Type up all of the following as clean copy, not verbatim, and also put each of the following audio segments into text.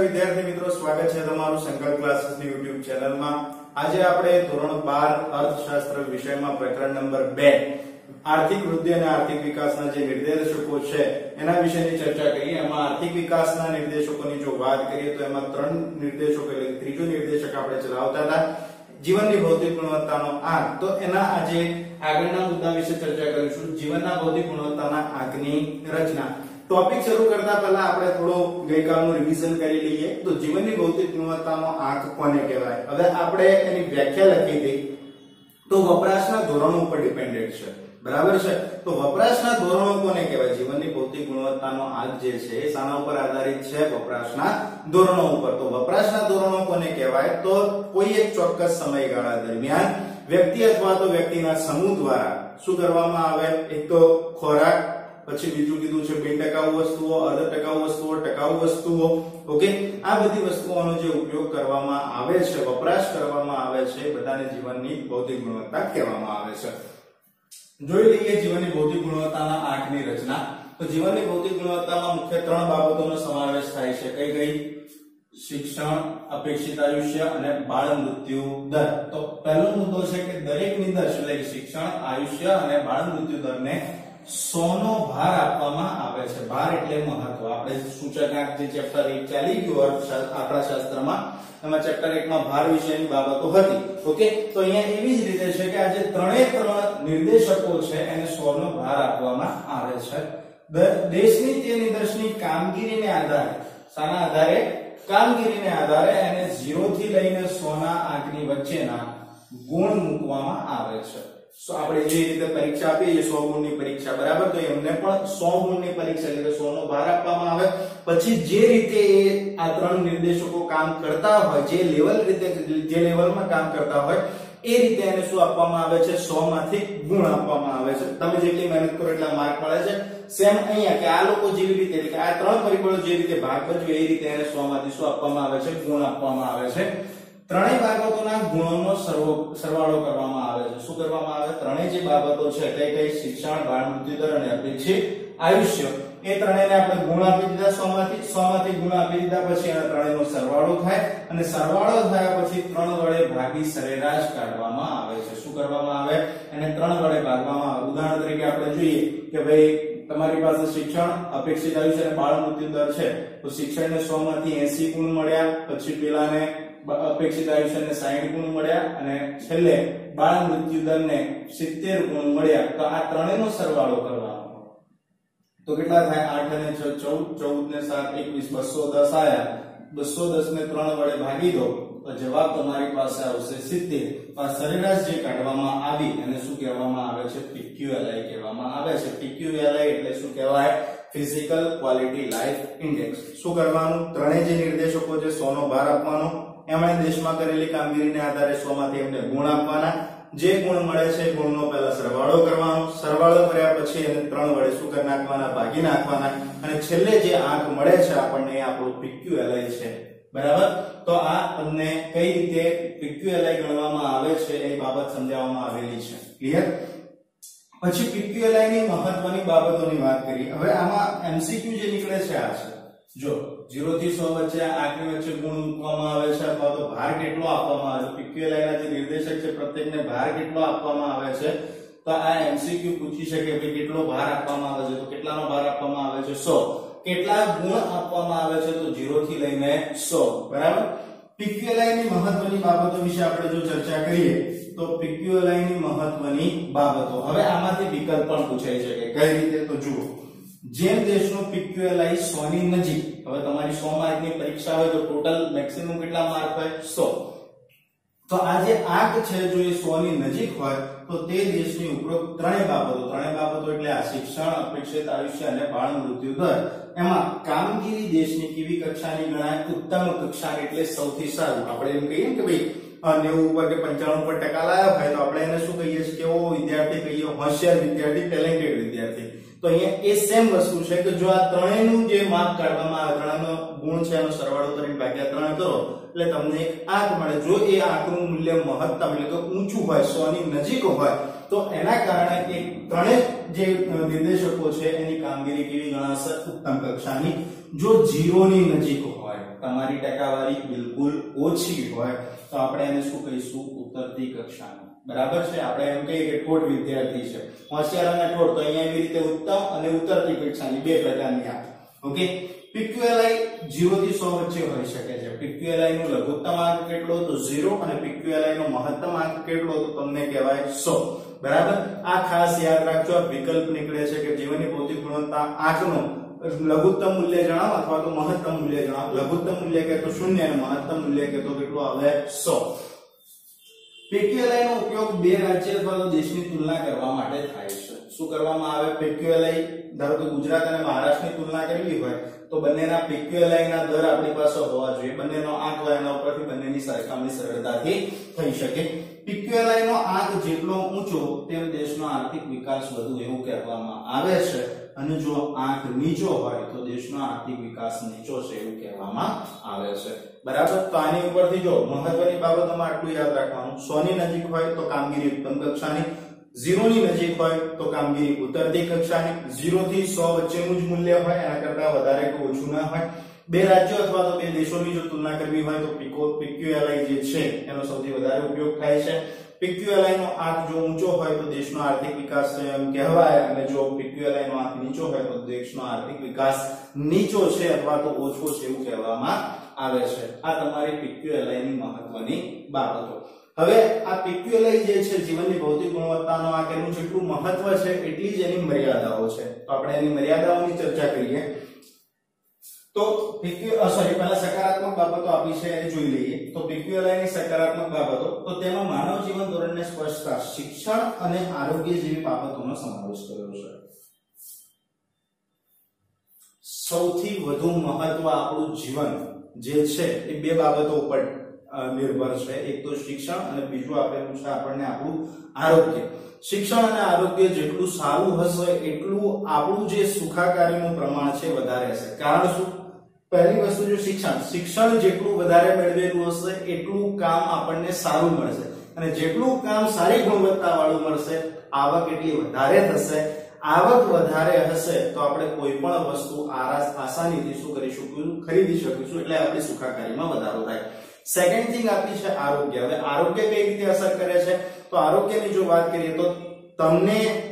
વિદ્યાર્થી મિત્રો, સ્વાગત છે તમારું સંકલ્પ ક્લાસીસની YouTube ચેનલમાં। આજે આપણે ધોરણ 12 અર્થશાસ્ત્ર વિષયમાં પ્રકરણ નંબર 2 આર્થિક વૃદ્ધિ અને આર્થિક વિકાસના જે નિર્દેશકો છે એના વિશેની ચર્ચા કરીએ। એમાં આર્થિક વિકાસના નિર્દેશકોની જો વાત કરીએ તો એમાં ત્રણ નિર્દેશકો એટલે ત્રીજો નિર્દેશક આપણે ચલાવતા હતા જીવનની ભૌતિક ગુણવત્તાનો આંક। તો એના આજે આગળના મુદ્દા વિશે ચર્ચા કરીશું, જીવનના ભૌતિક ગુણવત્તાના આંકની રચના। टॉपिक शुरू करता पहला આપણે થોડો ગઈકાલનું રિવિઝન કરી લઈએ। તો જીવનની ભૌતિક ગુણવત્તાનો આંક કોને કહેવાય? હવે આપણે એની વ્યાખ્યા લખી હતી તો વપરાશના ધોરણો ઉપર ડિપેન્ડેન્ટ છે, બરાબર છે। તો વપરાશના ધોરણો કોને કહેવાય? જીવનની ભૌતિક ગુણવત્તાનો આંક જે છે એ શાના ઉપર આધારિત છે? વપરાશના ધોરણો ઉપર। તો વપરાશના ધોરણો કોને કહેવાય? તો કોઈ એક ચોક્કસ સમયગાળા દરમિયાન વ્યક્તિ અથવા તો વ્યક્તિના સમૂહ દ્વારા શું કરવામાં આવે? એક તો ખોરાક, પછી બીજું કીધું છે બિન ટકાઉ વસ્તુઓ, અર્ધ ટકાઉ વસ્તુઓ, ટકાઉ વસ્તુઓ, ઓકે। આ બધી વસ્તુઓનો જે ઉપયોગ કરવામાં આવે છે, વપરાશ કરવામાં આવે છે, બધાને જીવનની ભૌતિક ગુણવત્તા કહેવામાં આવે છે। જોઈ લઈએ જીવનની ભૌતિક ગુણવત્તાના આંકની રચના। તો જીવનની ભૌતિક ગુણવત્તામાં મુખ્ય ત્રણ બાબતોનો સમાવેશ થાય છે। કઈ કઈ? શિક્ષણ, અપેક્ષિત આયુષ્ય અને બાળ મૃત્યુ દર। તો પહેલો મુદ્દો છે કે દરેક નિદર્શ એટલે કે શિક્ષણ, આયુષ્ય અને બાળ મૃત્યુ દરને 100 નો ભાર આપવામાં આવે છે। ભાર એટલે મહત્વ। આપણે સૂચકાંક જે ચેપ્ટર 1 ચાલી ગયું આપણા શાસ્ત્રમાં, એમાં ચેપ્ટર 1 માં ભાર વિશેની બાબતો હતી, ઓકે। તો અહીંયા એવી જ રીતે છે કે આ જે ત્રણ નિર્દેશકો છે એને 100 નો ભાર આપવામાં આવે છે। દેશની તે નિદર્શની કામગીરીને આધારે, શાના આધારે? કામગીરીને આધારે એને 0 થી લઈને 100 ના આંકની વચ્ચેના ગુણ મૂકવામાં આવે છે। સો આપણે જે રીતે પરીક્ષા આપીએ 100 ગુણની પરીક્ષા, બરાબર? તો એમને પણ 100 ગુણની પરીક્ષા એટલે 100 નો ભાર આપવામાં આવે। પછી જે રીતે આ ત્રણ નિર્દેશકો કામ કરતા હોય, જે લેવલમાં કામ કરતા હોય એ રીતે એને શું આપવામાં આવે છે? 100 માંથી ગુણ આપવામાં આવે છે। તમે જેટલી મહેનત કરો એટલા માર્ક મળે છે। સેમ અહીંયા કે આ લોકો જેવી રીતે એટલે કે આ ત્રણ પરિબળો જે રીતે ભાગ ભજવે એ રીતે એને 100 માંથી શું આપવામાં આવે છે? ગુણ આપવામાં આવે છે। ત્રણેય બાબતોના ગુણોનો સરવાળો કરવામાં આવે છે। શું કરવામાં આવે? ત્રણેય જે બાબતો છે કઈ કઈ? શિક્ષણ, બાળ મૃત્યુ દર અને અપેક્ષિત આયુષ્ય, એ ત્રણેયને આપણે ગુણ આપી દીધા 100 માંથી ગુણ આપી દીધા પછી આ ત્રણેયનો સરવાળો થાય અને સરવાળો થયા પછી 3 વડે ભાગી સરેરાશ કાઢવામાં આવે છે। શું કરવામાં આવે? એને 3 વડે ભાગવામાં આવે। ઉદાહરણ તરીકે આપણે જોઈએ કે ભાઈ તમારી પાસે શિક્ષણ, અપેક્ષિત આયુષ્ય અને બાળ મૃત્યુ દર છે, તો શિક્ષણને 100 માંથી 80 ગુણ મળ્યા, પછી પેલાને અપેક્ષિત આયુષ્યને 60 ગુણ મળ્યા અને છેલ્લે બાળ મૃત્યુ દરને 70 ગુણ મળ્યા। તો આ ત્રણેયનો સરવાળો કરવાનો તો કેટલા થાય? 8 અને 6 14, 14 ને 7 21, 210 આયા। 210 ને 3 વડે ભાગી દો તો જવાબ તમારી પાસે આવશે 70। તો આ સરેરાશ જે કાઢવામાં આવી એને શું કહેવામાં આવે છે? PQLI કહેવામાં આવે છે। PQLI એટલે શું કહેવાય? Physical quality life index. શું કરવાનું? ત્રણેય જે નિર્દેશકો છે 100 નો ભાર આપવાનો, એમણે દેશમાં કરેલી કામગીરીને આધારે 100 માંથી એમને ગુણ આપવાના, જે ગુણ મળે છે ગુણનો પહેલા સરવાળો કરવાનો, સરવાળો કર્યા પછી એને 3 વડે શું કરી નાખવાના? ભાગી નાખવાના અને છેલ્લે જે આંક મળે છે આપણને એ આપણો PQLI છે, બરાબર? તો આ તમને કઈ રીતે PQLI ગણવામાં આવે છે એ બાબત સમજાવવામાં આવેલી છે, ક્લિયર? પછી PQLI ની મહત્વની બાબતોની વાત કરી। હવે આમાં MCQ જે નીકળે છે આ છે, જો 0 થી 100 વચ્ચે આંકની વચ્ચે ગુણ મૂકવામાં આવે છે અથવા તો ભાર કેટલો આપવામાં આવે છે, PQLI ના જે નિર્દેશક છે પ્રત્યેકને ભાર કેટલો આપવામાં આવે છે, તો આ MCQ પૂછી શકે કે કેટલો ભાર આપવામાં આવે છે, તો કેટલાનો ભાર આપવામાં આવે છે? 100। કેટલા ગુણ આપવામાં આવે છે? તો 0 થી લઈને 100, બરાબર? PQLI ની મહત્વની બાબતો વિશે આપણે જો ચર્ચા કરીએ તો PQLI ની મહત્વની બાબતો, હવે આમાંથી વિકલ્પ પણ પૂછાઈ શકે। કઈ રીતે? તો જુઓ, જેમ દેશનો PQLI 100 ની નજીક, હવે તમારી 100 માર્કની પરીક્ષા હોય તો ટોટલ મેક્સિમમ કેટલા માર્ક હોય? 100। તો આ જે આંક છે જો એ 100 ની નજીક હોય તો તે દેશની ઉપરોક્ત ત્રણેય બાબતો એટલે આ શિક્ષણ, અપેક્ષિત આયુષ્ય અને બાળ મૃત્યુ દર, એમાં કામગીરી દેશની કેવી કક્ષાની ગણાય? ઉત્તમ કક્ષાની, એટલે સૌથી સારું। આપણે એમ કહીએ કે ભાઈ 90 ઉપર કે 95 ઉપર ટકા લાવ્યા હોય તો આપણે એને શું કહીએ છીએ? કેવો વિદ્યાર્થી કહીએ? હોશિયાર વિદ્યાર્થી, ટેલેન્ટેડ વિદ્યાર્થી। તો અહીંયા એ સેમ વસ્તુ છે કે જો આ ત્રણેયનું જે માર્ક કાઢવામાં આવે, ત્રણેયનો ગુણ છે એનો સરવાળો કરીને ભાગ્યા 3 કરો એટલે તમને એક આંક મળે। જો એ આંકનું મૂલ્ય મહત્તમ એટલે કે ઊંચું હોય, 100 ની નજીક હોય, તો એના કારણે એ ત્રણેય જે નિર્દેશકો છે એની કામગીરી કેવી ગણાશે? ઉત્તમ કક્ષાની। જો 0 ની નજીક હોય તમારી ટકાવારી બિલકુલ ઓછી હોય તો આપણે એને શું કહીશું? ઉતરતી કક્ષાનો. બરાબર છે? આપણે એમ કહીએ કે ઠોઠ વિદ્યાર્થી છે, હોશિયાર અને ઠોઠ, તો અહીંયા એવી રીતે ઉત્તમ અને ઉતરતી કક્ષાની બે પ્રકારની આવે. ઓકે, PQLI 0 થી 100 વચ્ચે હોઈ શકે છે. PQLI નો લઘુત્તમ અંક કેટલો? તો 0, અને PQLI નો મહત્તમ અંક કેટલો? તો તમને કહેવાય 100. બરાબર? આ ખાસ યાદ રાખજો. આ વિકલ્પ નીકળે છે કે જીવનની ભૌતિક ગુણવત્તા આંકનો લઘુત્તમ મૂલ્ય જણાવો અથવા તો મહત્તમ મૂલ્ય જણાવો. લઘુત્તમ મૂલ્ય કે તો 0 અને મહત્તમ મૂલ્ય કે તો કેટલું આવે? 100. PQLI નો ઉપયોગ બે રાજ્ય અથવા તો દેશની તુલના કરવા માટે થાય છે. શું કરવામાં આવે? PQLI ધારો કે ગુજરાત અને મહારાષ્ટ્રની તુલના કરવી હોય તો બંનેના PQLI ના દર આપણી પાસે હોવા જોઈએ. બંનેનો આંક હોય એના ઉપરથી બંનેની સરખામણી સરળતાથી થઈ શકે. PQLI નો આંક જેટલો ઊંચો તેમ દેશનો આર્થિક વિકાસ વધુ એવું કહેવામાં આવે છે, અને જો આંક નીચો હોય તો દેશનો આર્થિક વિકાસ નીચો છે એવું કહેવામાં આવે છે. બરાબર? તો આની ઉપરથી જો મહત્વની બાબતોમાં આટલું યાદ રાખવાનું. 100 ની નજીક હોય તો કામગીરી ઉત્તમ કક્ષાની, 0 ની નજીક હોય તો કામગીરી ઉતરતી કક્ષાની, 0 થી 100 વચ્ચેનું જ મૂલ્ય હોય, એના કરતા વધારે કે ઓછું ના હોય. બે રાજ્યો અથવા તો બે દેશોની જો તુલના કરવી હોય તો PQLI જે છે એનો સૌથી વધારે ઉપયોગ થાય છે. PQLI નો આંક જો ઊંચો હોય તો દેશનો આર્થિક વિકાસ એમ કહેવાય, અને જો PQLI નો આંક નીચો હોય તો દેશનો આર્થિક વિકાસ નીચો છે અથવા તો ઓછો છે એવું કહેવામાં આવે છે. આ તમારી PQLI ની મહત્વની બાબતો. હવે આ PQLI જે છે જીવનની ભૌતિક ગુણવત્તાનો આંક, એનું જેટલું મહત્વ છે એટલી જ એની મર્યાદાઓ છે. તો આપણે એની મર્યાદાઓની ચર્ચા કરીએ. તો પહેલા સકારાત્મક બાબતો આપી છે એ જોઈ લઈએ. તો PQLI ની સકારાત્મક બાબતો, તો તેમાં માનવ જીવન ધોરણને સ્પર્શતા શિક્ષણ અને આરોગ્ય જેવી બાબતોનો સમાવેશ કર્યો છે. સૌથી વધુ મહત્વ આપણું જીવન જે છે એ બે બાબતો ઉપર નિર્ભર છે. એક તો શિક્ષણ અને બીજું આપેલું છે આપણને આપણું આરોગ્ય. શિક્ષણ અને આરોગ્ય જેટલું સારું હશે એટલું આપણું જે સુખાકારીનું પ્રમાણ છે વધારે હશે. કારણ શું? પહેલી વસ્તુ જો શિક્ષણ જેટલું વધારે મેળવેલું હશે એટલું કામ આપણને સારું મળશે, અને જેટલું કામ સારી ગુણવત્તા વાળું મળશે આવક એટલી વધારે થશે. આવક વધારે હશે તો આપણે કોઈ પણ વસ્તુ આસાનીથી શું કરીશું? ખરીદી શકીશું, એટલે આપણી સુખાકારીમાં વધારો થાય. સેકન્ડ થિંગ આપી છે આરોગ્ય. હવે આરોગ્ય કઈ રીતે અસર કરે છે? તો આરોગ્યની જો વાત કરીએ તો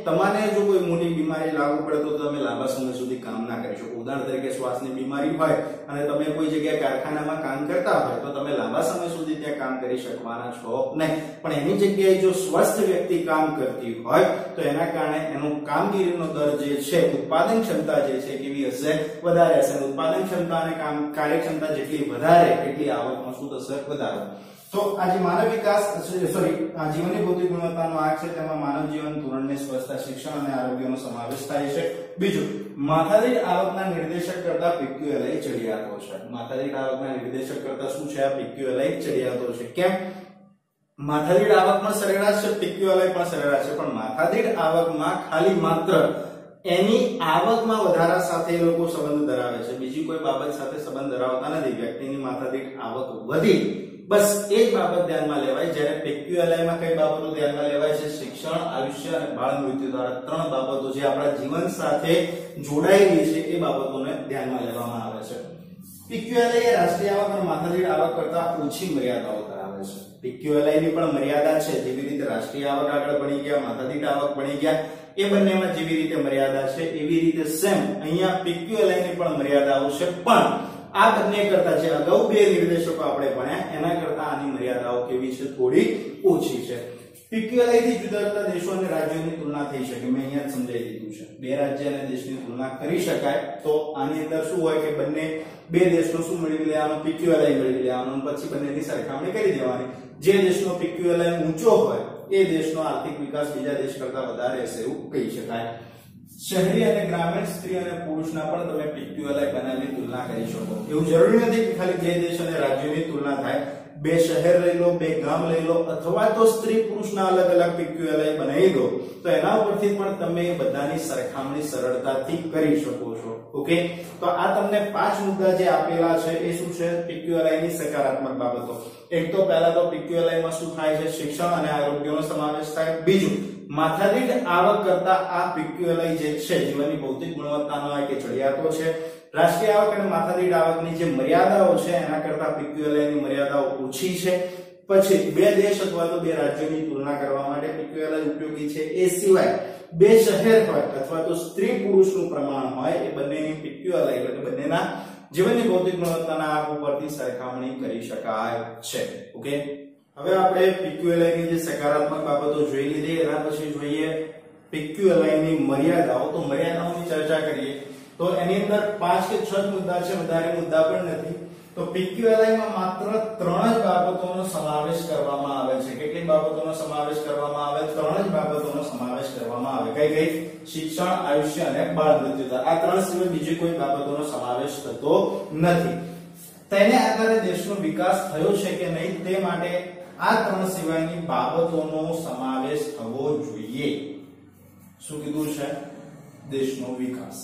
તમારે જો કોઈ મોટી બીમારી લાગુ પડે તો તમે લાંબા સમય સુધી કામ ના કરી શકો. ઉદાહરણ તરીકે શ્વાસની બીમારી હોય અને તમે કોઈ જગ્યાએ કારખાનામાં કામ કરતા હોય તો તમે લાંબા સમય સુધી ત્યાં કામ કરી શકવાના છો નહીં. પણ એની જગ્યાએ જો સ્વસ્થ વ્યક્તિ કામ કરતી હોય તો એના કારણે એનું કામગીરીનો દર જે છે, ઉત્પાદન ક્ષમતા જે છે કેવી હશે? વધારે હશે. ઉત્પાદન ક્ષમતા અને કાર્યક્ષમતા જેટલી વધારે એટલી આવકમાં શું થશે? વધારો. તો આજે માનવ વિકાસ જીવનની ભૌતિક ગુણવત્તાનો આંક છે તેમાં માનવ જીવન ધોરણને સ્પર્શતા શિક્ષણ અને આરોગ્યનો સમાવેશ થાય છે. બીજું, માથાદીઠ આવકના નિર્દેશક કરતા PQLI ચડિયાતો છે. માથાદીઠ આવકના નિર્દેશક કરતા શું છે? આ PQLI ચડિયાતો છે. કેમ? માથાદીઠ આવક પણ સરેરાશ છે, PQLI પણ સરેરાશ છે, પણ માથાદીઠ આવકમાં ખાલી માત્ર એની આવકમાં વધારા સાથે એ લોકો સંબંધ ધરાવે છે, બીજી કોઈ બાબત સાથે સંબંધ ધરાવતા નથી. વ્યક્તિની માથાદીઠ આવક વધી, બસ એ જ બાબત ધ્યાનમાં લેવાય. જ્યારે PQLI માં કઈ બાબતો ધ્યાનમાં લેવાય છે? શિક્ષણ, આયુષ્ય અને બાળ મૃત્યુ દર. ત્રણ બાબતો જે આપણા જીવન સાથે જોડાયેલી છે એ બાબતોને ધ્યાનમાં લેવામાં આવે છે. PQLI એ રાષ્ટ્રીય આવક અને માથાદીઠ આવક કરતા ઓછી મર્યાદાઓ ધરાવે છે. PQLI ની પણ મર્યાદા છે. જેવી રીતે રાષ્ટ્રીય આવક આગળ ભણી ગયા, માથાદીઠ આવક ભણી ગયા, એ બંનેમાં જેવી રીતે મર્યાદા છે એવી રીતે સેમ અહીંયા PQLI ની પણ મર્યાદાઓ છે. પણ આ બંને કરતા જે અગાઉ બે નિર્દેશકો આપણે ભણ્યા એના કરતા આની મર્યાદાઓ કેવી છે? થોડી ઓછી છે. PQLI થી જુદા જુદા દેશો અને રાજ્યોની તુલના થઈ શકે. મેં અહીંયા સમજાવી દીધું છે. બે રાજ્ય અને દેશની તુલના કરી શકાય. તો આની અંદર શું હોય કે બે દેશનો શું મેળવી લેવાનો? PQLI મેળવી લેવાનો, પછી બંનેની સરખામણી કરી દેવાની. જે દેશનો PQLI ઊંચો હોય એ દેશનો આર્થિક વિકાસ બીજા દેશ કરતા વધારે હશે એવું કહી શકાય. શહેરી અને ગ્રામીણ સ્ત્રી અને પુરુષના પણ તમે PQLI બનાવી તુલના કરી શકો. એવું જરૂરી નથી કે ખાલી બે દેશ અને રાજ્યોની તુલના થાય. બે શહેર લઈ લો, બે ગામ લઈ લો, અથવા તો સ્ત્રી પુરુષના અલગ અલગ PQLI બનાવી દો, તો એના ઉપરથી પણ તમે બધાની સરખામણી સરળતાથી કરી શકો છો. ઓકે, તો આ તમને 5 મુદ્દા જે આપેલા છે એ શું છે? PQLI ની સકારાત્મક બાબતો. એક તો પહેલા તો PQLI માં શું થાય છે? શિક્ષણ અને આરોગ્યનો સમાવેશ થાય. બીજું, માથાદીઠ આવક કરતા આ PQLI જે છે જીવનની ભૌતિક ગુણવત્તાનો એક ચડિયાતો છે. રાષ્ટ્રીય આવક અને માથાદીઠ આવકની જે મર્યાદાઓ છે એના કરતા PQLI ની મર્યાદાઓ ઓછી છે. પછી બે દેશ અથવા તો બે રાજ્યોની તુલના કરવા માટે PQLI ઉપયોગી છે. એ સિવાય બે શહેર હોય અથવા તો સ્ત્રી પુરુષનું પ્રમાણ હોય એ બંનેની PQLI એટલે બંનેના જીવનની ભૌતિક ગુણવત્તાના આંક ઉપરથી સરખામણી કરી શકાય છે. ઓકે, હવે આપણે PQLI ની જે સકારાત્મક બાબતો જોઈ લીધી, એના પછી જોઈએ PQLI ની મર્યાદાઓ. તો મર્યાદાઓની ચર્ચા કરીએ તો એની અંદર 5 કે 6 મુદ્દા છે, વધારે મુદ્દા પણ નથી. તો PQLI માં માત્ર 3 જ બાબતોનો સમાવેશ કરવામાં આવે છે. કેટલી બાબતોનો સમાવેશ કરવામાં આવે? 3 જ બાબતોનો સમાવેશ કરવામાં આવે. કઈ કઈ? શિક્ષણ, આયુષ્ય અને બાળ મૃત્યુ દર. આ 3 સિવાય બીજી કોઈ બાબતોનો સમાવેશ થતો નથી. તેને આધારે દેશનો વિકાસ થયો છે કે નહીં તે માટે આ 3 સિવાયની બાબતોનો સમાવેશ થવો જોઈએ. શું કીધું છે? દેશનો વિકાસ.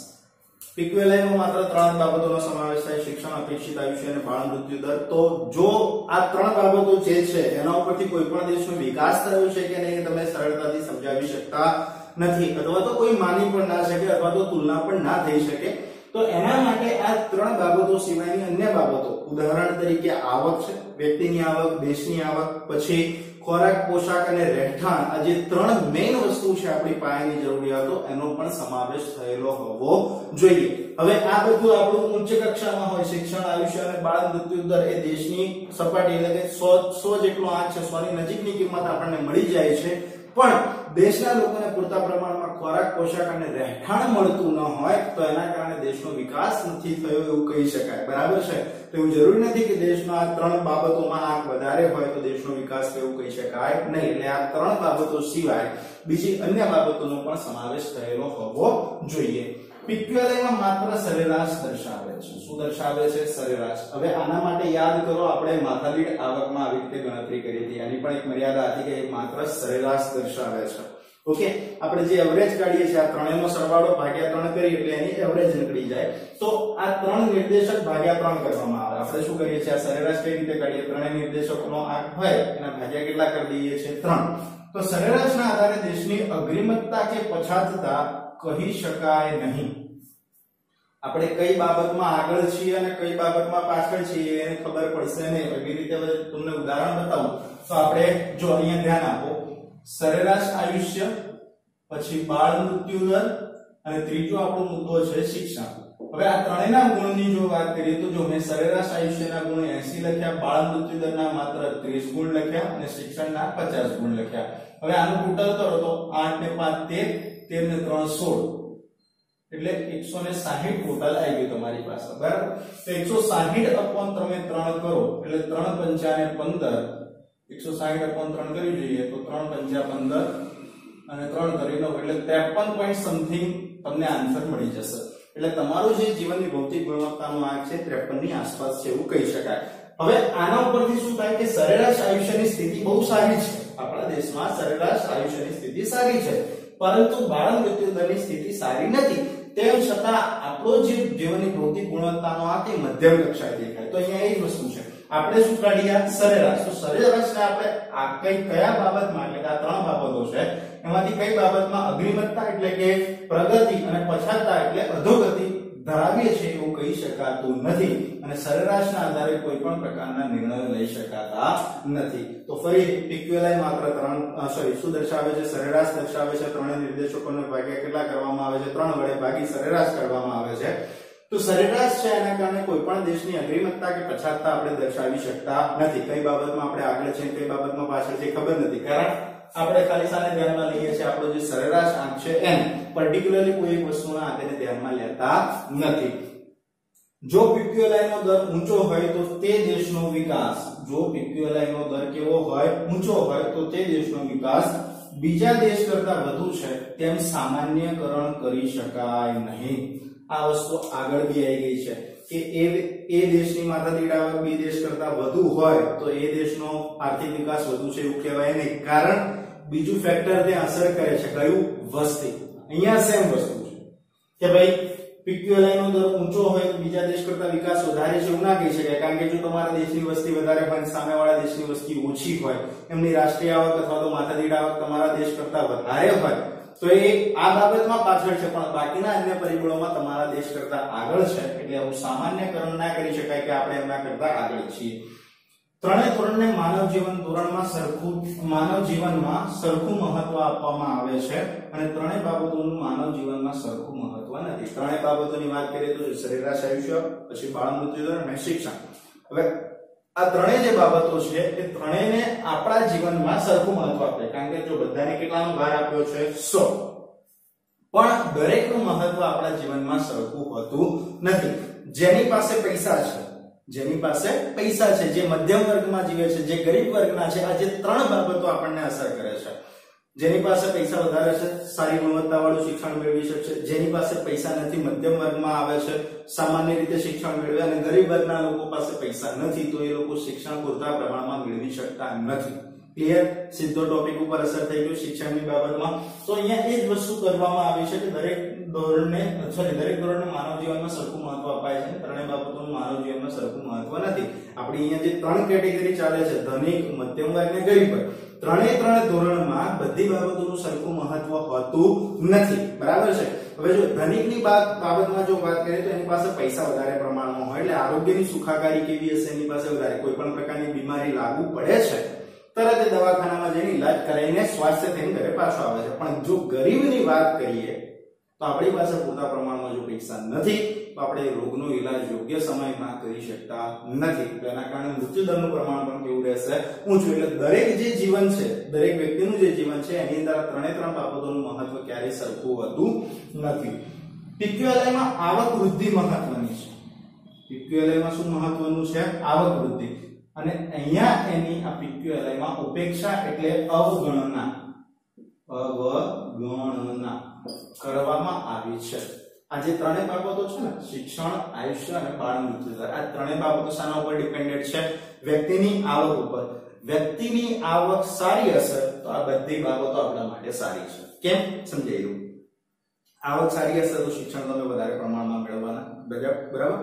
PQLI માં માત્ર 3 બાબતોનો સમાવેશ થાય: શિક્ષણ, અપેક્ષિત આયુષ્ય અને બાળ મૃત્યુ દર. તો જો આ 3 બાબતો જે છે એના ઉપરથી કોઈ પણ દેશનો વિકાસ થયો છે કે નહીં તમે સરળતાથી સમજાવી શકતા નથી, અથવા તો કોઈ માની પણ ના શકે અથવા તો તુલના પણ ના થઈ શકે. તો એના માટે આ 3 બાબતો સિવાયની અન્ય બાબતો, ઉદાહરણ તરીકે આવક છે, વ્યક્તિની આવક, દેશની આવક, પછી ખોરાક, પોશાક અને રહેઠાણ, આ જે 3 મેઇન વસ્તુ છે આપણી પાયાની જરૂરિયાતો, એનો પણ સમાવેશ થયેલો હોવો જોઈએ. હવે આ બધું આપણું ઉચ્ચ કક્ષામાં હોય. શિક્ષણ, આયુષ્ય અને બાળ મૃત્યુ દર એ દેશની સપાટી એટલે કે 100 જેટલો આંક છે, 100 ની નજીકની કિંમત આપણને મળી જાય છે. પણ દેશના લોકોને પૂરતા પ્રમાણમાં ખોરાક, પોશાક અને રહેઠાણ મળતું ન હોય તો એના કારણે દેશનો વિકાસ નથી થયો એવું કહી શકાય. બરાબર છે? તો એવું જરૂરી નથી કે દેશમાં આ 3 બાબતોમાં આંક વધારે હોય તો દેશનો વિકાસ થયો કહી શકાય નહીં. એટલે આ 3 બાબતો સિવાય બીજી અન્ય બાબતોનો પણ સમાવેશ થયેલો હોવો જોઈએ. PQLI માં માત્ર સરેરાશ દર્શાવે છે. શું દર્શાવે છે? સરેરાશ. હવે આના માટે યાદ કરો, આપણે માથાદીઠ આવકમાં આવી રીતે ગણતરી કરી હતી. આની પણ એક મર્યાદા હતી કે માત્ર સરેરાશ દર્શાવે છે. ઓકે, આપણે જે એવરેજ કાઢીએ છીએ, આ ત્રણેયનો સરવાળો ભાગ્યા 3 કરીએ એટલે એની એવરેજ નીકળી જાય. તો આ 3 નિર્દેશક ભાગ્યા 3 કરવામાં આવે. આપણે શું કરીએ છીએ? આ સરેરાશ કઈ રીતે કાઢીએ? ત્રણેય નિર્દેશકોનો આંક હોય એના ભાગ્યા કેટલા કરી દઈએ છીએ? 3. તો સરેરાશના આધારે દેશની અગ્રીમતતા કે પછાતતા કહી શકાય નહીં. આપણે કઈ બાબતમાં આગળ છીએ અને કઈ બાબતમાં પાછળ છીએ એને ખબર પડશે નહીં. એવી રીતે હવે તમને ઉદાહરણ બતાવું તો આપણે જો અહીંયા ધ્યાન આપો, સરેરાશ આયુષ્ય, પછી બાળ મૃત્યુ દર અને ત્રીજો આપણો મુદ્દો છે શિક્ષણ. હવે આ ત્રણેયના ગુણની જો વાત કરીએ તો જો મેં સરેરાશ આયુષ્યના ગુણ 80 લખ્યા, બાળ મૃત્યુ દરના માત્ર 30 ગુણ લખ્યા અને શિક્ષણના 50 ગુણ લખ્યા. હવે આનું ટોટલ કરો તો 8 ને 5 13, 13 ને 3 16, એટલે 160 ટોટલ આવી ગયું તમારી પાસે. બરાબર? તો 160 અપોન તમે 3 કરો એટલે 3 પંચા ને 15, 160 અપોન 3 કરી જોઈએ તો 3 પંચા 15 અને 3 કરી 9 એટલે 53 પોઈન્ટ સમથિંગ તમને આન્સર મળી જશે. એટલે તમારું જે જીવનની ભૌતિક ગુણવત્તાનો આંક છે 53 ની આસપાસ છે એવું કહી શકાય. હવે આના ઉપરથી શું થાય કે સરેરાશ આયુષ્યની સ્થિતિ બહુ સારી છે. આપણા દેશમાં સરેરાશ આયુષ્યની સ્થિતિ સારી છે, પરંતુ બાળ મૃત્યુ દરની સ્થિતિ સારી નથી. તેમ છતાં આપણો જે જીવનની ભૌતિક ગુણવત્તાનો આંક એ મધ્યમ કક્ષાએ દેખાય. તો અહીંયા એ જ વસ્તુ છે. આપણે શું કાઢીએ? સરેરાશ. તો સરેરાશને આપણે આ કયા બાબતમાં એટલે કે આ 3 બાબતો છે એમાંથી કઈ બાબતમાં અગ્રીમતતા એટલે કે પ્રગતિ અને પછાતતા એટલે અધોગતિ ધરાવીએ છીએ એવું કહી શકાતું નથી. અને સરેરાશના આધારે કોઈ પણ પ્રકારના નિર્ણયો લઈ શકાતા નથી. તો ફરી PQLI માત્ર 3 શું દર્શાવે છે? સરેરાશ દર્શાવે છે. ત્રણેય નિર્દેશકોને ભાગ્યા કેટલા કરવામાં આવે છે? 3 વડે ભાગી સરેરાશ કરવામાં આવે છે. તો સરેરાશ છે એના કારણે કોઈ પણ દેશની અગ્રીમતતા કે પછાતતા આપણે દર્શાવી શકતા નથી. કઈ બાબતમાં આપણે આગળ છે કઈ બાબતમાં પાછળ છે ખબર નથી, કારણ આપણે ખાલી સાને ધ્યાનમાં લઈએ છીએ આપણો જે સરેરાશ આંક છે એમ પર્ટિક્યુલરલી કોઈ એક વસ્તુના આંકને ધ્યાનમાં લેતા નથી. જો PQLI નો દર ઊંચો હોય તો તે દેશનો વિકાસ, જો PQLI નો દર કેવો હોય? ઊંચો હોય તો તે દેશનો વિકાસ બીજા દેશ કરતા વધુ છે તેમ સામાન્યકરણ કરી શકાય નહીં. આ વસ્તુ આગળ બી આવી ગઈ છે કે એ દેશની માથાદીઠ આવક બી દેશ કરતા વધુ હોય તો એ દેશનો આર્થિક વિકાસ વધુ છે એવું કહેવાય નહીં, કારણ બીજું ફેક્ટર તે અસર કરે છે. કયું? વસ્તી. અહીંયા સેમ વસ્તુ છે કે ભાઈ PQLI નો દર ઊંચો હોય તો બીજા દેશ કરતા વિકાસ વધારે છે એવું ના કહી શકાય, કારણ કે જો તમારા દેશની વસ્તી વધારે હોય સામેવાળા દેશની વસ્તી ઓછી હોય, એમની રાષ્ટ્રીય આવક અથવા તો માથાદીઠ આવક તમારા દેશ કરતા વધારે હોય તો એ આ બાબતમાં પાછળ છે, પણ બાકીના અન્ય પરિબળોમાં તમારા દેશ કરતા આગળ છે, એટલે આવું સામાન્યકરણ ના કરી શકાય કે આપણે એમના કરતા આગળ છીએ. ત્રણેય ધોરણને માનવ જીવન ધોરણમાં માનવ જીવનમાં સરખું મહત્વ આપવામાં આવે છે, અને ત્રણેય બાબતોનું માનવ જીવનમાં સરખું મહત્વ નથી. ત્રણેય બાબતોની વાત કરીએ તો સરેરાશ આયુષ્ય, પછી બાળ મૃત્યુ દર અને શિક્ષણ. હવે આ ત્રણેય જે બાબતો છે એ ત્રણેયને આપણા જીવનમાં સરખું મહત્વ આપે, કારણ કે જો બધાને કેટલાનો ભાર આપ્યો છે 100, પણ દરેકનું મહત્વ આપણા જીવનમાં સરખું હોતું નથી. જેની પાસે પૈસા છે, જે મધ્યમ વર્ગમાં જીવે છે, જે ગરીબ વર્ગના છે, આ જે ત્રણ બાબતો આપણને અસર કરે છે. જેની પાસે પૈસા વધારે છે, સારી ગુણવત્તાવાળું શિક્ષણ મેળવી શકશે. જેની પાસે પૈસા નથી, મધ્યમ વર્ગમાં આવે છે, સામાન્ય રીતે શિક્ષણ મેળવે. અને ગરીબ વર્ગના લોકો પાસે પૈસા નથી, તો એ લોકો શિક્ષણ પૂરતા પ્રમાણમાં મેળવી શકતા નથી. ક્લિયર? સીધો ટોપિક ઉપર અસર થઈ ગયું શિક્ષણની બાબતમાં. તો અહીંયા એ જ વસ્તુ કરવામાં આવી છે કે દરેક ધોરણને માનવ જીવનમાં સરખું મહત્વ અપાય છે, ત્રણેય બાબતોનું માનવ જીવનમાં સરખું મહત્વ નથી. આપણી અહીંયા જે ત્રણ કેટેગરી ચાલે છે, ધનિક, મધ્યમ વર્ગ અને ગરીબ વર્ગ, ત્રણેય ધોરણમાં બધી બાબતોનું સરખું મહત્વ હોતું નથી. બરાબર છે? હવે જો ધનિકની બાબતમાં જો વાત કરીએ તો એની પાસે પૈસા વધારે પ્રમાણમાં હોય, એટલે આરોગ્યની સુખાકારી કેવી હશે, એની પાસે વધારે. કોઈ પણ પ્રકારની બીમારી લાગુ પડે છે, તરત એ દવાખાનામાં જઈને ઈલાજ કરાવીને સ્વાસ્થ્ય થઈને ઘરે પાછો આવે છે. પણ જો ગરીબની વાત કરીએ તો આપણી પાસે પૂરતા પ્રમાણમાં જો પૈસા નથી, તો આપણે રોગનો ઈલાજ યોગ્ય સમયમાં કરી શકતા નથી. તેના કારણે મૃત્યુદરનું પ્રમાણ પણ કેવું રહેશે? ઊંચું. એટલે દરેક જે જીવન છે, દરેક વ્યક્તિનું જે જીવન છે, એની અંદર ત્રણ બાબતોનું મહત્વ ક્યારેય સરખું હોતું નથી. PQLIમાં આવક વૃદ્ધિ મહત્વની છે. PQLIમાં શું મહત્વનું છે? આવક વૃદ્ધિ. અને અહીંયા એની આ PQLIમાં ઉપેક્ષા એટલે અવગણના કરવામાં આવી છે. આ જે ત્રણેય બાબતો છે ને, શિક્ષણ, આયુષ્ય અને બાળ મૃત્યુ દર, આ ત્રણેય બાબતો શાના ઉપર ડિપેન્ડન્ટ છે? વ્યક્તિની આવક ઉપર. વ્યક્તિની આવક સારી હશે તો આ બધી બાબતો આપણા માટે સારી છે. કેમ? સમજાયું? આવક સારી હશે તો શિક્ષણ તમે વધારે પ્રમાણમાં મેળવવાના. બરાબર?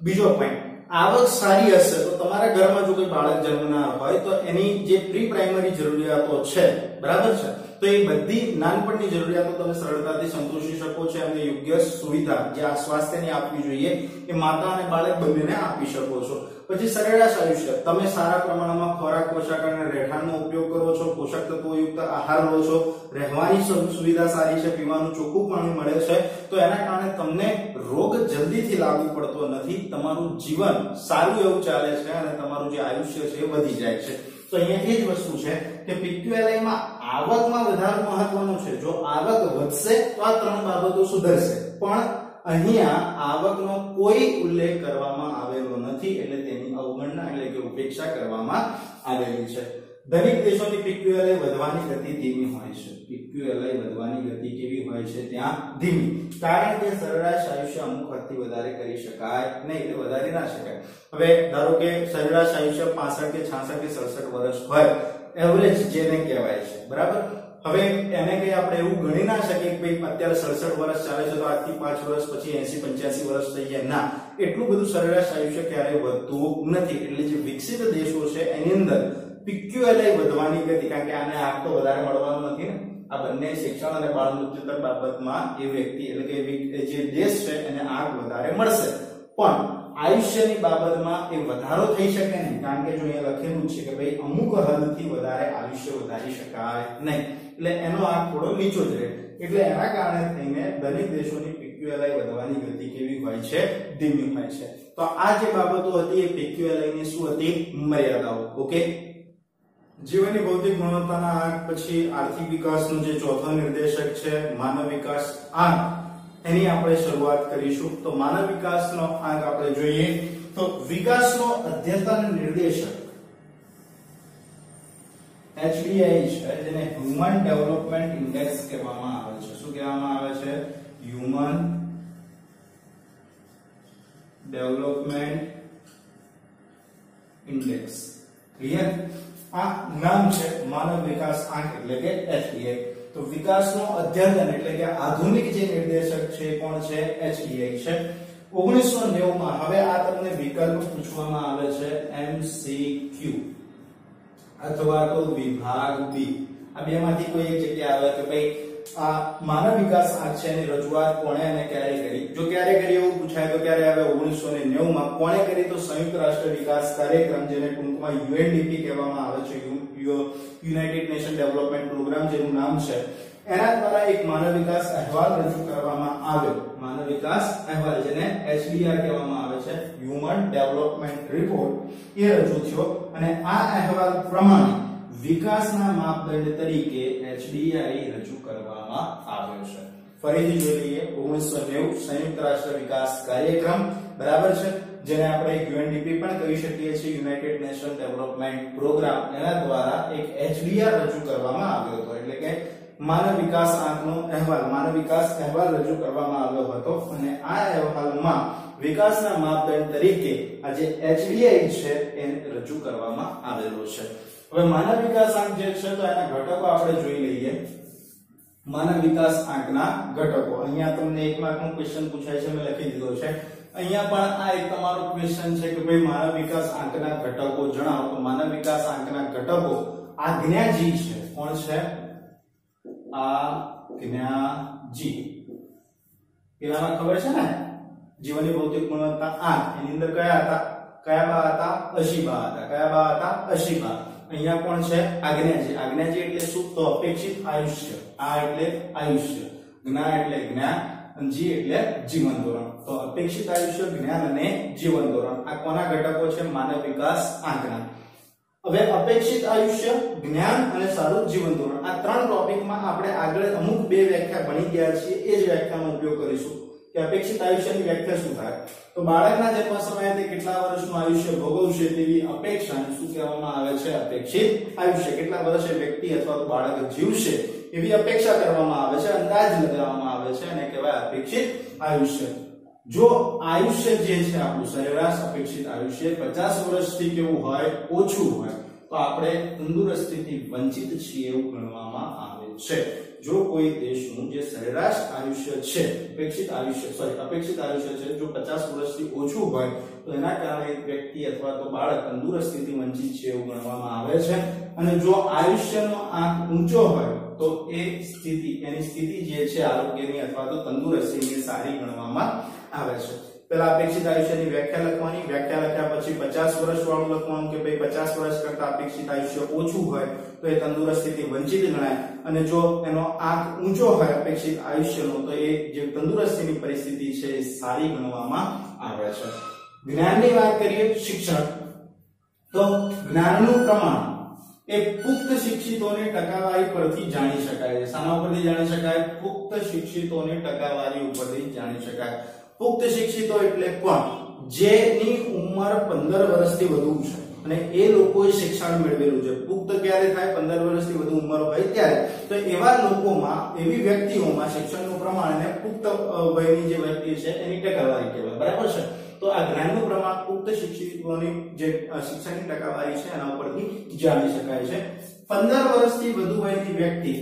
બીજો પોઈન્ટ, આવક સારી હશે તો તમારા ઘરમાં જો કોઈ બાળક જન્મનાર હોય તો એની જે પ્રી પ્રાઇમરી જરૂરિયાતો છે, બરાબર છે, તો એ બધી નાનપણની જરૂરિયાતો તમે સરળતાથી સંતોષી શકો છો. એમને યોગ્ય સુવિધા જે આ સ્વાસ્થ્યની આપવી જોઈએ એ માતા અને બાળક બંનેને આપી શકો છો. પછી સરેરાશ આયુષ્ય, તમે સારા પ્રમાણમાં ખોરાક, પોષક અને રહેઠાણનો ઉપયોગ કરો છો, પોષક તત્વોયુક્ત આહાર લો છો, રહેવાની સુવિધા સારી છે, પીવાનું ચોખ્ખું પાણી મળે છે, તો એના કારણે તમને રોગ જલ્દીથી લાગુ પડતો નથી. તમારું જીવન સારું એવું ચાલે છે અને તમારું જે આયુષ્ય છે એ વધી જાય છે. તો અહીંયા એ જ વસ્તુ છે કે PQLIમાં આવકમાં વધારે મહત્વનું છે. જો આવક વધશે તો આ ત્રણ બાબતો સુધરશે, પણ અહીંયા આવકનો કોઈ ઉલ્લેખ કરવામાં આવેલો નથી, એટલે તેની અવગણના એટલે કે ઉપેક્ષા કરવામાં આવેલી છે. ધનિક દેશોની PQLI વધવાની ગતિ ધીમી હોય છે. PQLI વધવાની ગતિ કેવી હોય છે? ત્યાં ધીમી. કારણ કે સરેરાશ આયુષ્ય અમુક હદથી વધારે કરી શકાય નહીં, એટલે વધારી ના શકાય. હવે ધારો કે સરેરાશ આયુષ્ય 65 કે 66 કે 67 વર્ષ હોય, એવરેજ જેને કહેવાય છે, બરાબર. હવે એને કઈ આપણે એવું ગણી ના શકીએ કે ભાઈ અત્યારે 67 વર્ષ ચાલે છે તો આજથી 5 વર્ષ પછી 80-85 વર્ષ થઈ જાય. ના, એટલું બધું સરેરાશ આયુષ્ય ક્યારેય વધતું નથી. એટલે જે વિકસિત દેશો છે એની અંદર PQLI વધવાની ગતિ, કારણ કે આને આંક તો વધારે મળવાનું નથી ને, આ બંને શિક્ષણ અને બાળ મૃત્યુ દર બાબતમાં એ વ્યક્તિ એટલે કે જે દેશ છે એને આંક વધારે મળશે, પણ આયુષ્યની બાબતમાં એ વધારો થઈ શકે નહીં. કારણ કે જો અહીંયા લખેલું છે કે ભાઈ અમુક હદથી વધારે આયુષ્ય વધારી શકાય નહીં, એટલે એનો આંક થોડો નીચો જ રહે. એટલે એના કારણે થઈને દરેક દેશોની PQLI વધવાની ગતિ કેવી હોય છે? ધીમી હોય છે. તો આ જે બાબતો હતી એ PQLI ની શું હતી? મર્યાદાઓ. ઓકે. જીવનની ભૌતિક ગુણવત્તાના આંક, પછી આર્થિક વિકાસનો જે ચોથો નિર્દેશક છે માનવ વિકાસ આંક, એની આપણે શરૂઆત કરીશું. તો માનવ વિકાસનો આંક આપણે જોઈએ તો વિકાસનો અદ્યતન નિર્દેશક HDI છે, જેને હ્યુમન ડેવલપમેન્ટ ઇન્ડેક્સ કહેવામાં આવે છે. શું કહેવામાં આવે છે? Human development index. ક્લિયર? આ નામ છે માનવ વિકાસ આંક એટલે કે HDI. તો વિકાસનો અધ્યતન એટલે કે આધુનિક જે નિર્દેશક છે કોણ છે? HDI છે. 1990 માં, હવે આ તમને વિકલ્પ પૂછવામાં આવે છે MCQ અથવા તો વિભાગ B, આ બેમાંથી કોઈ એક જગ્યા આવે કે ભાઈ આ માનવ વિકાસ આંક છે એની રજૂઆત કોણે અને ક્યારે કરી? જો ક્યારે કરી એવું પૂછાય તો ક્યારે આવે? 1990 માં. કોણે કરી? તો સંયુક્ત રાષ્ટ્ર વિકાસ કાર્યક્રમ, જેને ટૂંકમાં UNDP કહેવામાં આવે છે, યુનાઇટેડ નેશન ડેવલપમેન્ટ પ્રોગ્રામ જેનું નામ છે, એના દ્વારા એક માનવ વિકાસ અહેવાલ રજૂ કરવામાં આવ્યો. માનવ વિકાસ અહેવાલ, જેને HDR કહેવામાં આવે છે, હ્યુમન ડેવલપમેન્ટ રિપોર્ટ, એ રજૂ થયો અને આ અહેવાલ પ્રમાણે વિકાસના માપદંડ તરીકે HDRI રજૂ કરવામાં આવ્યો છે. ફરીથી જોઈ લઈએ. 1990 સંયુક્ત રાષ્ટ્ર વિકાસ કાર્યક્રમ, બરાબર છે, જેને આપણે UNDP પણ કહી શકીએ છીએ, યુનાઇટેડ નેશન ડેવલપમેન્ટ પ્રોગ્રામ, એના દ્વારા એક HDR રજૂ કરવામાં આવ્યો હતો. એટલે કે માનવ વિકાસ આંકનો અહેવાલ, માનવ વિકાસ અહેવાલ રજૂ કરવામાં આવ્યો હતો અને આ અહેવાલમાં વિકાસના માપદંડ તરીકે આ જે HDI છે એને રજૂ કરવામાં આવેલો છે. હવે માનવ વિકાસ આંક જે છે તો એના ઘટકો આપણે જોઈ લઈએ. માનવ વિકાસ આંકના ઘટકો, અહીંયા તમને 1 માર્કનો ક્વેશ્ચન પૂછાય છે, મેં લખી દીધો છે. અહીંયા પણ આ એક તમારો ક્વેશ્ચન છે કે ભાઈ માનવ વિકાસ આંકના ઘટકો જણાવો. તો માનવ વિકાસ આંકના ઘટકો આજ્ઞાજી છે. કોણ છે? આજ્ઞાજી. પેલામાં ખબર છે ને, જીવનની ભૌતિક ગુણવત્તા આંક, એની અંદર કયા હતા? કયા બા હતા? અશીબા હતા. કયા બા હતા? અશીબા. અહીંયા કોણ છે? આજ્ઞાજી. આજ્ઞાજી એટલે શું? તો અપેક્ષિત આયુષ્ય. આ એટલે આયુષ્ય, જ્ઞા એટલે જ્ઞાન, અને જી એટલે જીવન ધોરણ. તો અપેક્ષિત આયુષ્ય, જ્ઞાન અને જીવન ધોરણ, આ કોના ઘટકો છે? માનવ વિકાસ આંકના. હવે અપેક્ષિત આયુષ્ય, જ્ઞાન અને સારું જીવન ધોરણ, આ 3 ટોપિકમાં આપણે આગળ અમુક 2 વ્યાખ્યા ભણી ગયા છીએ. એ જ વ્યાખ્યાનો ઉપયોગ કરીશું કે અપેક્ષિત આયુષ્યની વ્યાખ્યા શું થાય. તો બાળકના જન્મ સમયે તે કેટલા વર્ષનું આયુષ્ય ભોગવશે તેવી અપેક્ષાને શું કહેવામાં આવે છે? અપેક્ષિત આયુષ્ય. કેટલા વર્ષે વ્યક્તિ અથવા તો બાળક જીવશે એવી અપેક્ષા કરવામાં આવે છે, અંદાજ લગાવવામાં આવે છે, અને કહેવાય અપેક્ષિત આયુષ્ય. જો આયુષ્ય જે છે આપણું સરેરાશ અપેક્ષિત આયુષ્ય 50 વર્ષથી કેવું હોય? ઓછું હોય, તો આપણે તંદુરસ્તીથી વંચિત છીએ એવું ગણવામાં આવે છે. જો કોઈ દેશનું જે સરેરાશ આયુષ્ય છે, અપેક્ષિત આયુષ્ય છે, જો 50 વર્ષથી ઓછું હોય તો એના કારણે વ્યક્તિ અથવા તો બાળક તંદુરસ્તીથી વંચિત છે એવું ગણવામાં આવે છે. અને જો આયુષ્યનો આંક ઊંચો હોય તો એની સ્થિતિ જે છે આરોગ્યની અથવા તો તંદુરસ્તીની સારી ગણવામાં આવે છે. પેલા અપેક્ષિત આયુષ્યની વ્યાખ્યા લખવાની. વ્યાખ્યા લખ્યા પછી 50 વર્ષ વાળું લખવાનું કે ભાઈ 50 વર્ષ કરતા અપેક્ષિત આયુષ્ય ઓછું હોય તો એ તંદુરસ્તીથી વંચિત ગણાય, અને જો એનો આંક ઊંચો હોય અપેક્ષિત આયુષ્યનો તો એ જે તંદુરસ્તીની પરિસ્થિતિ છે એ સારી ગણવામાં આવે છે. જ્ઞાનની વાત કરીએ, શિક્ષણ, તો જ્ઞાનનું પ્રમાણ એ પુખ્ત શિક્ષિતોની ટકાવારી પરથી જાણી શકાય છે. શાના ઉપરથી જાણી શકાય? પુખ્ત શિક્ષિતોની ટકાવારી ઉપરથી જાણી શકાય. પુખ્ત શિક્ષિતો એટલે કોણ? જેની ઉંમર 15 વર્ષથી વધુ છે અને એ લોકોએ શિક્ષણ મેળવેલું છે. પુખ્ત ક્યારે થાય? 15 વર્ષથી વધુ ઉંમર હોય ત્યારે. તો એવા લોકોમાં, એવી વ્યક્તિઓમાં શિક્ષણનું પ્રમાણ અને પુખ્ત વયની જે વ્યક્તિ છે એની ટકાવારી કહેવાય. બરાબર છે? તો આ જ્ઞાનનું પ્રમાણ પુખ્ત શિક્ષિતોની જે શિક્ષણની ટકાવારી છે એના ઉપરથી જાણી શકાય છે. 15 વર્ષથી વધુ વયની વ્યક્તિ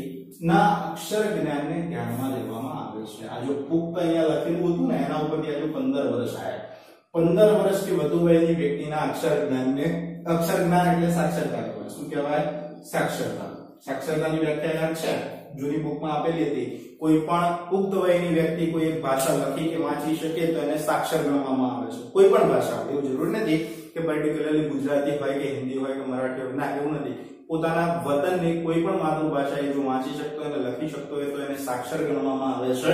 ના અક્ષર જ્ઞાનને ધ્યાનમાં લેવામાં આવે છે. આ જો પુખ્ત અહીંયા લખેલું હતું ને એના ઉપરથી આજુ 15 વર્ષ આવ્યા. 15 વર્ષથી વધુ વયની વ્યક્તિના અક્ષર જ્ઞાનને, અક્ષર જ્ઞાન એટલે સાક્ષરતા કહેવાય. શું કહેવાય? સાક્ષરતા. સાક્ષરતાની વ્યાખ્યા છે જૂની બુકમાં આપેલી હતી. કોઈ પણ પુખ્ત વયની વ્યક્તિ કોઈ એક ભાષા લખી કે વાંચી શકે તો એને સાક્ષર ગણવામાં આવે છે. કોઈ પણ ભાષા, એવું જરૂરી નથી કે પર્ટિક્યુલરલી ગુજરાતી હોય કે હિન્દી હોય કે મરાઠી હોય, ના, એવું નથી. પોતાના વતનની કોઈ પણ માતૃભાષા એ જો વાંચી શકતો હોય અને લખી શકતો હોય તો એને સાક્ષર ગણવામાં આવે છે.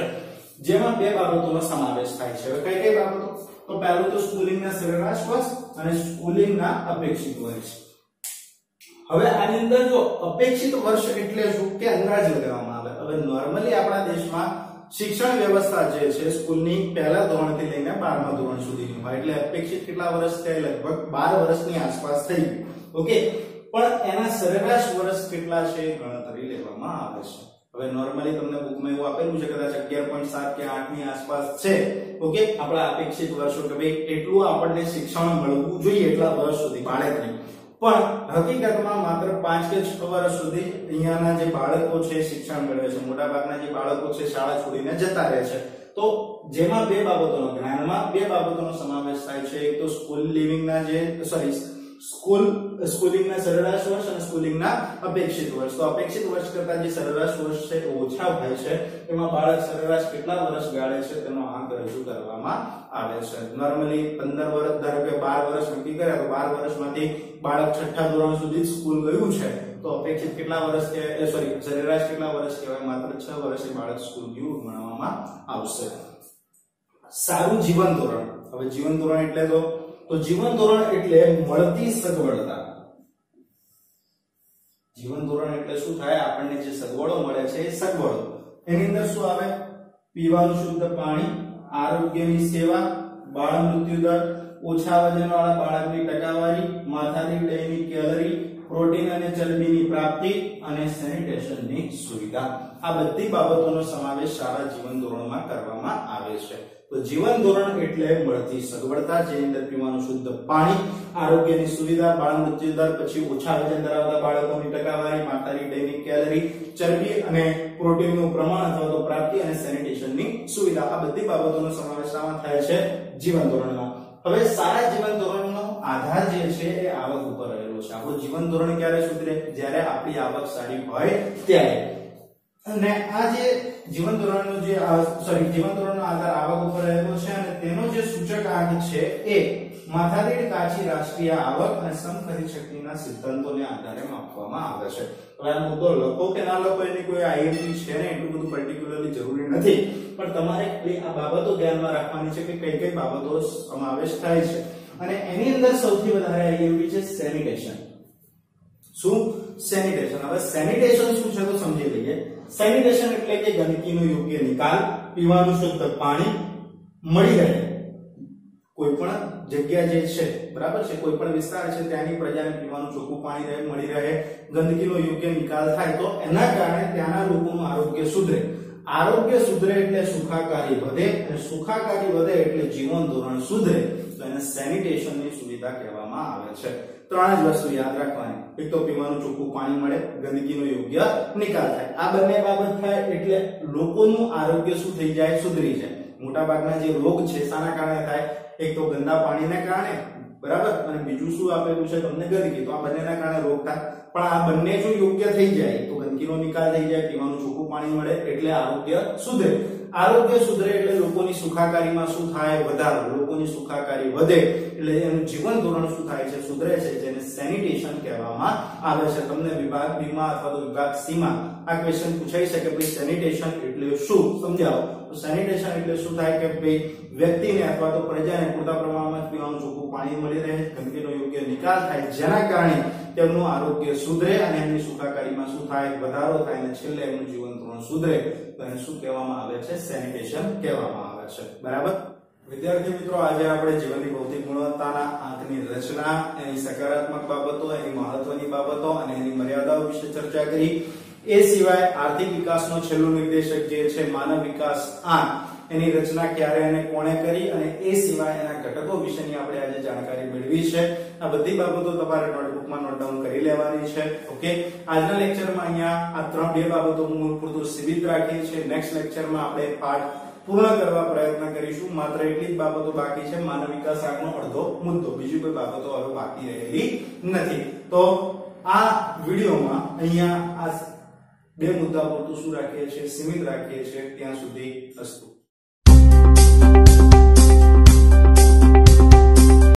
જેમાં 2 બાબતોનો સમાવેશ થાય છે. હવે કઈ બાબતો? તો પહેલું તો સ્કૂલિંગના સરેરાશ વર્ષ અને સ્કૂલિંગના અપેક્ષિત વર્ષ. હવે આની અંદર જો અપેક્ષિત વર્ષ એટલે શું કે અંદાજ લગાવવામાં આવે. હવે નોર્મલી આપણા દેશમાં શિક્ષણ વ્યવસ્થા જે છે સ્કૂલની પહેલા ધોરણથી લઈને 12મા ધોરણ સુધીની હોય, એટલે અપેક્ષિત કેટલા વર્ષ થાય? લગભગ 12 વર્ષની આસપાસ થઈ ગયું. ઓકે, પણ એના સરેરાશ વર્ષ કેટલા છે ગણતરી લેવામાં આવે છે. હવે નોર્મલી તમને બુકમાં એવું આપેલું છે કદાચ 11.7 કે 8 ની આસપાસ છે. ઓકે, આપણા અપેક્ષિત વર્ષો કે ભાઈ એટલું આપણને શિક્ષણ મળવું જોઈએ એટલા વર્ષ સુધી બાળકને. પણ હકીકતમાં માત્ર 5 કે 6 વર્ષ સુધી અહીંયાના જે બાળકો છે શિક્ષણ મેળવે છે. મોટાભાગના જે બાળકો છે શાળા છોડીને જતા રહે છે. તો જેમાં 2 બાબતોનો, જ્ઞાનમાં 2 બાબતોનો સમાવેશ થાય છે. એક તો સ્કૂલ લિવિંગના જે સ્કૂલિંગના સરેરાશ વર્ષ અને સ્કૂલિંગના અપેક્ષિત વર્ષ. તો અપેક્ષિત વર્ષ કરતા જે સરેરાશ વર્ષ છે એ ઓછા હોય છે. એમાં બાળક સરેરાશ કેટલા વર્ષ ગાળે છે તેનો આંક રજૂ કરવામાં આવે છે. નોર્મલી 15 વર્ષ, ધારો કે 12 વર્ષ નક્કી કર્યા તો 12 વર્ષમાંથી બાળક છઠ્ઠા ધોરણ સુધી સ્કૂલ ગયું છે તો અપેક્ષિત કેટલા વર્ષ કે સરેરાશ કેટલા વર્ષ કહેવાય? માત્ર 6 વર્ષે બાળક સ્કૂલ ગયું ગણવામાં આવશે. સારું જીવન ધોરણ. હવે જીવન ધોરણ એટલે તો જીવન ધોરણ એટલે મળતી સગવડતા. જીવન ધોરણ એટલે શું થાય? આપણને જે સગવડો મળે છે એ સગવડો. એની અંદર શું આવે? પીવાનું શુદ્ધ પાણી, આરોગ્યની સેવા, બાળ મૃત્યુ દર, ઓછા વજનવાળા બાળકની ટકાવારી, માથાદીઠ દૈનિક કેલરી, પ્રોટીન અને ચરબીની પ્રાપ્તિ અને સેનિટેશનની સુવિધા. આ બધી બાબતોનો સમાવેશ સારા જીવન ધોરણમાં કરવામાં આવે છે. તો જીવન ધોરણ એટલે મળતી સગવડતા, જેની અંદર પીવાનું શુદ્ધ પાણી, આરોગ્યની સુવિધા, બાળ મૃત્યુ દર, પછી ઓછા વજન ધરાવતા બાળકોની ટકાવારી, માતાની દૈનિક કેલરી, ચરબી અને પ્રોટીનનું પ્રમાણ અથવા તો પ્રાપ્તિ અને સેનિટેશનની સુવિધા. આ બધી બાબતોનો સમાવેશ આમાં થાય છે જીવન ધોરણમાં. હવે સારા જીવન ધોરણનો આધાર જે છે એ આવક ઉપર રહેલો છે. આપણું જીવન ધોરણ ક્યારે સુધરે? જ્યારે આપણી આવક સારી હોય ત્યારે. અને આ જે જીવન ધોરણનો જીવન ધોરણનો આધાર આવક ઉપર રહેલો છે અને તેનો જે સૂચક આંક છે એ માથાદીઠ કાચી રાષ્ટ્રીય આવક અને સમખરીદ શક્તિના સિદ્ધાંતોને આધારે માપવામાં આવે છે. હવે આ મુદ્દો લખો કે ના લખો એની કોઈ આઈએમપી છે ને, એટલું બધું પર્ટિક્યુલરલી જરૂરી નથી, પણ તમારે આ બાબતો ધ્યાનમાં રાખવાની છે કે કઈ કઈ બાબતો સમાવેશ થાય છે. અને એની અંદર સૌથી વધારે આઈએમપી છે સેનિટેશન. શું? સેનિટેશન. હવે સેનિટેશન શું છે તો સમજી લઈએ. સેનિટેશન એટલે કે ગંદકીનો યોગ્ય નિકાલ, પીવાનું શુદ્ધ પાણી મળી રહે. કોઈ પણ જગ્યા જે છે, બરાબર છે, કોઈ પણ વિસ્તાર છે ત્યાંની પ્રજાને પીવાનું ચોખ્ખું પાણી મળી રહે, ગંદકીનો યોગ્ય નિકાલ થાય તો એના કારણે ત્યાંના લોકોનું આરોગ્ય સુધરે. આરોગ્ય સુધરે એટલે સુખાકારી વધે, અને સુખાકારી વધે એટલે જીવન ધોરણ સુધરે. તો એને સેનિટેશનની સુવિધા કહેવામાં આવે છે. ત્રણ જ વસ્તુ યાદ રાખવાની. એક તો પીવાનું ચોખ્ખું પાણી મળે, ગંદકીનો યોગ્ય નિકાલ થાય. આ બંને બાબત થાય એટલે લોકોનું આરોગ્ય શું થઈ જાય? સુધરી જાય. મોટા ભાગના જે રોગ છે શાના કારણે થાય? એક તો ગંદા પાણીને કારણે, બરાબર, અને બીજું શું આપેલું છે તમને? ગંદકી. તો આ બંનેના કારણે રોગ થાય. પણ આ બંને જો યોગ્ય થઈ જાય તો ગંદકીનો નિકાલ થઈ જાય, પીવાનું ચોખ્ખું પાણી મળે એટલે આરોગ્ય સુધરે. આરોગ્ય સુધરે એટલે લોકોની સુખાકારીમાં શું થાય? વધારો. લોકોની સુખાકારી વધે એટલે એનું જીવન ધોરણ શું થાય છે? સુધરે છે, જેને સેનિટેશન કહેવામાં આવે છે. તમને વિભાગ બી માં અથવા તો વિભાગ સી માં આ ક્વેશ્ચન પૂછાઈ શકે, ભાઈ સેનિટેશન એટલે શું? સમજાવો. તો સેનિટેશન એટલે શું થાય કે ભાઈ વ્યક્તિને અથવા તો પ્રજાને પૂરતા પ્રમાણમાં પીવાનું ચોખ્ખું પાણી મળી રહે, ગંદકીનો યોગ્ય નિકાલ થાય, જેના કારણે તેમનું આરોગ્ય સુધરે અને એમની સુખાકારીમાં શું થાય? વધારો થાય, અને છેલ્લે એમનું જીવન ધોરણ સુધરે. તો એને શું કહેવામાં આવે છે? સેનિટેશન કહેવામાં આવે છે. બરાબર. વિદ્યાર્થી મિત્રો, આજે આપણે જીવનની ભૌતિક ગુણવત્તાના આંકની રચના, એની સકારાત્મક બાબતો, એની મહત્વની બાબતો અને એની મર્યાદાઓ વિશે ચર્ચા કરી. એ સિવાય આર્થિક વિકાસનો છેલ્લો નિર્દેશક જે છે માનવ વિકાસ આંક, એની રચના ક્યારે અને કોણે કરી, અને એ સિવાય એના ઘટકો વિશેની આપણે આજે જાણકારી મેળવી છે. આ બધી બાબતો તમારે નોટબુકમાં નોટ ડાઉન કરી લેવાની છે. ઓકે. આજના લેક્ચરમાં અહીંયા આ બે બાબતો મૂળ પૂરતું સીમિત રાખી છે. નેક્સ્ટ લેક્ચરમાં આપણે પાઠ પૂર્ણ કરવા પ્રયત્ન કરીશું. માત્ર એટલી જ બાબતો બાકી છે. માનવ વિકાસ આંકનો અડધો મુદ્દો, બીજી કોઈ બાબતો હવે બાકી રહેલી નથી. તો આ વિડીયોમાં અહીંયા આ બે મુદ્દા પૂરતું શું રાખીએ છીએ? સીમિત રાખીએ છીએ. ત્યાં સુધી અસ્તુ.